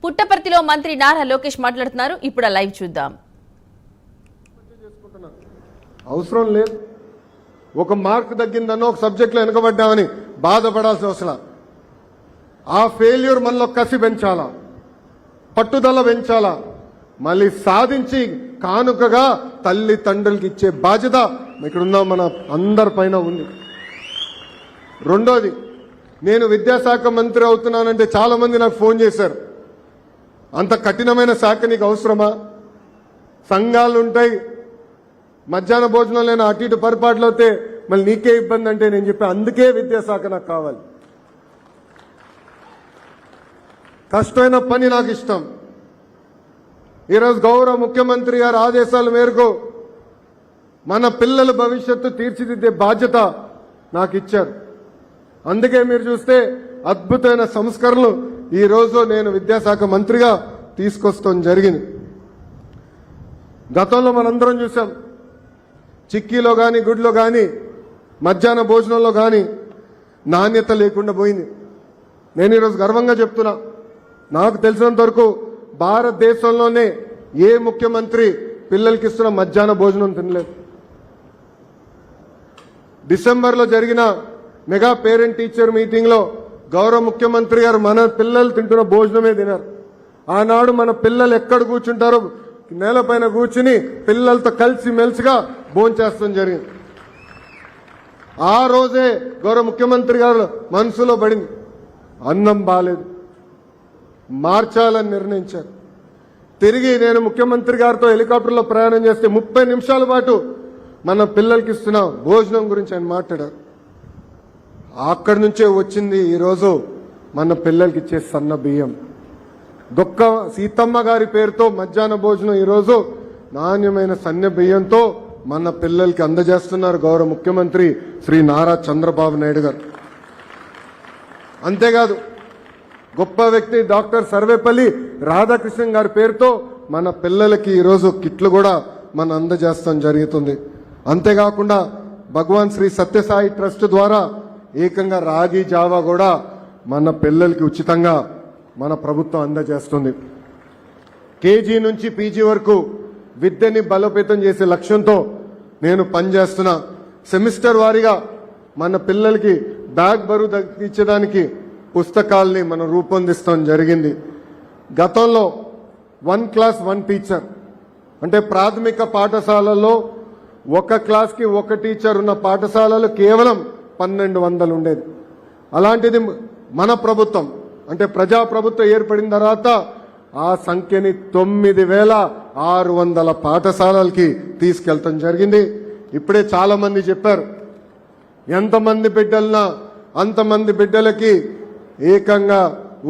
పుట్టపర్తిలో మంత్రి నారా లోకేష్ మాట్లాడుతున్నారు. ఇప్పుడు లైవ్ చూద్దాం. అవసరం లేదు. ఒక మార్క్ తగ్గిందన్న ఒక సబ్జెక్ట్లో వెనుకబడ్డామని బాధపడాల్సిన అవసరం. ఆ ఫెయిల్యూర్ మనలో కసి పెంచాలా, పట్టుదల పెంచాలా, మళ్ళీ సాధించి కానుకగా తల్లి తండ్రులకి ఇచ్చే బాధ్యత ఇక్కడున్న మన అందరిపైన ఉంది. రెండోది, నేను విద్యాశాఖ మంత్రి అవుతున్నానంటే చాలా మంది నాకు ఫోన్ చేశారు. అంత కఠినమైన శాఖ నీకు అవసరమా? సంఘాలు ఉంటాయి, మధ్యాహ్న భోజనం లేని అటు ఇటు పరిపాట్లు అవుతే మళ్ళీ నీకే ఇబ్బంది అంటే నేను చెప్పి అందుకే విద్యాశాఖ నాకు కావాలి. కష్టమైన పని నాకు ఇష్టం. ఈరోజు గౌరవ ముఖ్యమంత్రి గారి ఆదేశాల మేరకు మన పిల్లల భవిష్యత్తు తీర్చిదిద్దే బాధ్యత నాకు ఇచ్చారు. అందుకే మీరు చూస్తే అద్భుతమైన సంస్కరణలు ఈరోజు నేను విద్యాశాఖ మంత్రిగా తీసుకొస్తాం జరిగింది. గతంలో మనందరం చూసాం, చిక్కీలో కానీ గుడ్లో కానీ మధ్యాహ్న భోజనంలో కానీ నాణ్యత లేకుండా పోయింది. నేను ఈరోజు గర్వంగా చెప్తున్నా, నాకు తెలిసినంత వరకు భారతదేశంలోనే ఏ ముఖ్యమంత్రి పిల్లలకి ఇస్తున్న మధ్యాహ్న భోజనం తినలేదు. డిసెంబర్లో జరిగిన మెగా పేరెంట్ టీచర్ మీటింగ్లో గౌరవ ముఖ్యమంత్రి గారు మన పిల్లలు తింటున్న భోజనమే తినారు. ఆనాడు మన పిల్లలు ఎక్కడ కూర్చుంటారో నేలపైన కూర్చుని పిల్లలతో కలిసి మెలిసిగా భోంచేస్తాం జరిగింది. ఆ రోజే గౌరవ ముఖ్యమంత్రి గారు మనసులో పడింది, అన్నం బాలేదు, మార్చాలని నిర్ణయించారు. తిరిగి నేను ముఖ్యమంత్రి గారితో హెలికాప్టర్లో ప్రయాణం చేస్తే 30 నిమిషాల పాటు మన పిల్లలకి ఇస్తున్న భోజనం గురించి ఆయన మాట్లాడారు. అక్కడి నుంచే వచ్చింది ఈరోజు మన పిల్లలకి ఇచ్చే సన్న బియ్యం. దొక్క సీతమ్మ గారి పేరుతో మధ్యాహ్న భోజనం ఈరోజు నాణ్యమైన సన్న బియ్యంతో మన పిల్లలకి అందజేస్తున్నారు గౌరవ ముఖ్యమంత్రి శ్రీ నారా చంద్రబాబు నాయుడు గారు. అంతేకాదు, గొప్ప వ్యక్తి డాక్టర్ సర్వేపల్లి రాధాకృష్ణన్ గారి పేరుతో మన పిల్లలకి ఈరోజు కిట్లు కూడా మనం అందజేస్తాం జరుగుతుంది. అంతేకాకుండా భగవాన్ శ్రీ సత్యసాయి ట్రస్ట్ ద్వారా ఏకంగా రాగి జావా కూడా మన పిల్లలకి ఉచితంగా మన ప్రభుత్వం అందజేస్తుంది. కేజీ నుంచి పీజీ వరకు విద్యని బలోపేతం చేసే లక్ష్యంతో నేను పనిచేస్తున్నా. సెమిస్టర్ వారీగా మన పిల్లలకి బ్యాగ్ బరువు తగ్గించడానికి పుస్తకాల్ని మనం రూపొందిస్తాం జరిగింది. గతంలో 1 క్లాస్ 1 టీచర్ అంటే ప్రాథమిక పాఠశాలల్లో ఒక క్లాస్కి ఒక టీచర్ ఉన్న పాఠశాలలు కేవలం 1200 ఉండేది. అలాంటిది మన ప్రభుత్వం అంటే ప్రజాప్రభుత్వం ఏర్పడిన తర్వాత ఆ సంఖ్యని 9600 పాఠశాలలకి తీసుకెళ్తాం జరిగింది. ఇప్పుడే చాలా మంది చెప్పారు, ఎంతమంది బిడ్డలన్నా అంతమంది బిడ్డలకి ఏకంగా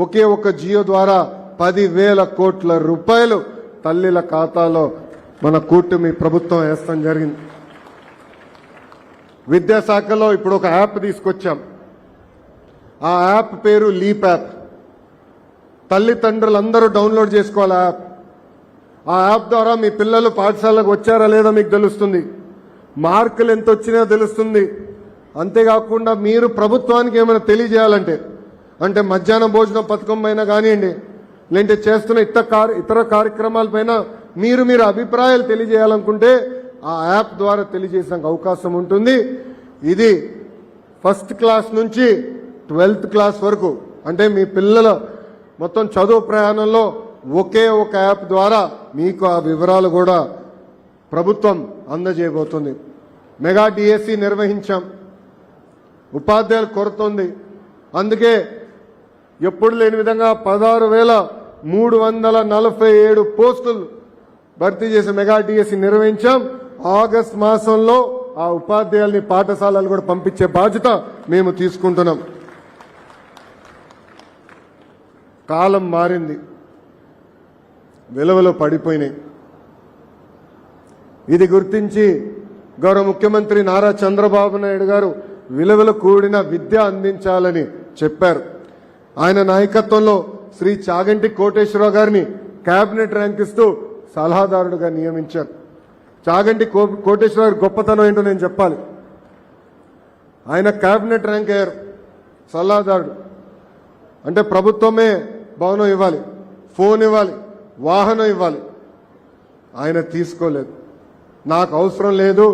ఒకే ఒక జియో ద్వారా 10,000 కోట్ల రూపాయలు తల్లిల ఖాతాలో మన కూటమి ప్రభుత్వం వేస్తాం జరిగింది. విద్యాశాఖలో ఇప్పుడు ఒక యాప్ తీసుకొచ్చాం. ఆ యాప్ పేరు లీప్ యాప్. తల్లిదండ్రులందరూ డౌన్లోడ్ చేసుకోవాలి ఆ యాప్. ఆ యాప్ ద్వారా మీ పిల్లలు పాఠశాలకు వచ్చారా లేదా మీకు తెలుస్తుంది, మార్కులు ఎంత వచ్చినా తెలుస్తుంది. అంతేకాకుండా మీరు ప్రభుత్వానికి ఏమైనా తెలియజేయాలంటే, అంటే మధ్యాహ్న భోజన పథకం పైన కానివ్వండి, లేదంటే చేస్తున్న ఇతర కార్యక్రమాలపైన మీరు అభిప్రాయాలు తెలియజేయాలనుకుంటే ఆ యాప్ ద్వారా తెలియజేసే అవకాశం ఉంటుంది. ఇది 1st క్లాస్ నుంచి 12th క్లాస్ వరకు అంటే మీ పిల్లల మొత్తం చదువు ప్రయాణంలో ఒకే ఒక యాప్ ద్వారా మీకు ఆ వివరాలు కూడా ప్రభుత్వం అందజేయబోతుంది. Mega DSC నిర్వహించాం. ఉపాధ్యాయుల కొరత ఉంది. అందుకే ఎప్పుడు లేని విధంగా 16,347 పోస్టులు భర్తీ చేసి మెగా డిఎస్సి నిర్వహించాం. ఆగస్ట్ మాసంలో ఆ ఉపాధ్యాయుల్ని పాఠశాలలు కూడా పంపించే బాధ్యత మేము తీసుకుంటున్నాం. కాలం మారింది, విలువలు పడిపోయినాయి. ఇది గుర్తించి గౌరవ ముఖ్యమంత్రి నారా చంద్రబాబు నాయుడు గారు విలువలు కూడిన విద్య అందించాలని చెప్పారు. ఆయన నాయకత్వంలో శ్రీ చాగంటి కోటేశ్వరరావు గారిని కేబినెట్ ర్యాంక్ ఇస్తూ సలహాదారుడుగా నియమించారు. చాగంటి కోటేశ్వరరావు గొప్పతనం ఏంటో నేను చెప్పాలి. ఆయన కేబినెట్ ర్యాంక్ అయ్యారు. సలహాదారుడు అంటే ప్రభుత్వమే భవనం ఇవ్వాలి, ఫోన్ ఇవ్వాలి, వాహనం ఇవ్వాలి. ఆయన తీసుకోలేదు. నాకు అవసరం లేదు,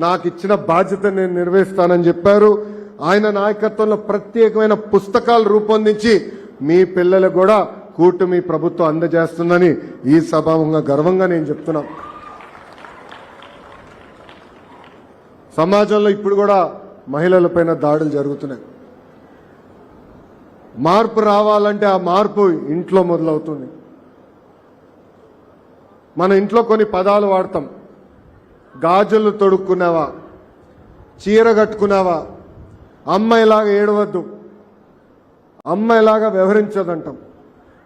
నాకు ఇచ్చిన బాధ్యత నేను నిర్వహిస్తానని చెప్పారు. ఆయన నాయకత్వంలో ప్రత్యేకమైన పుస్తకాలు రూపొందించి మీ పిల్లలకు కూడా కూటమి ప్రభుత్వం అందజేస్తుందని ఈ సభాముఖంగా గర్వంగా నేను చెప్తున్నా. సమాజంలో ఇప్పుడు కూడా మహిళలపైన దాడులు జరుగుతున్నాయి. మార్పు రావాలంటే ఆ మార్పు ఇంట్లో మొదలవుతుంది. మన ఇంట్లో కొన్ని పదాలు వాడతాం. గాజులు తొడుక్కున్నావా, చీర కట్టుకున్నావా, అమ్మాయిలాగా ఏడవద్దు, అమ్మాయిలాగా వ్యవహరించదంటాం.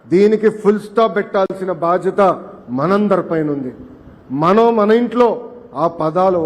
దీనికి ఫుల్ స్టాప్ పెట్టాల్సిన బాధ్యత మనందరిపైన ఉంది. మనం మన ఇంట్లో ఆ పదాలు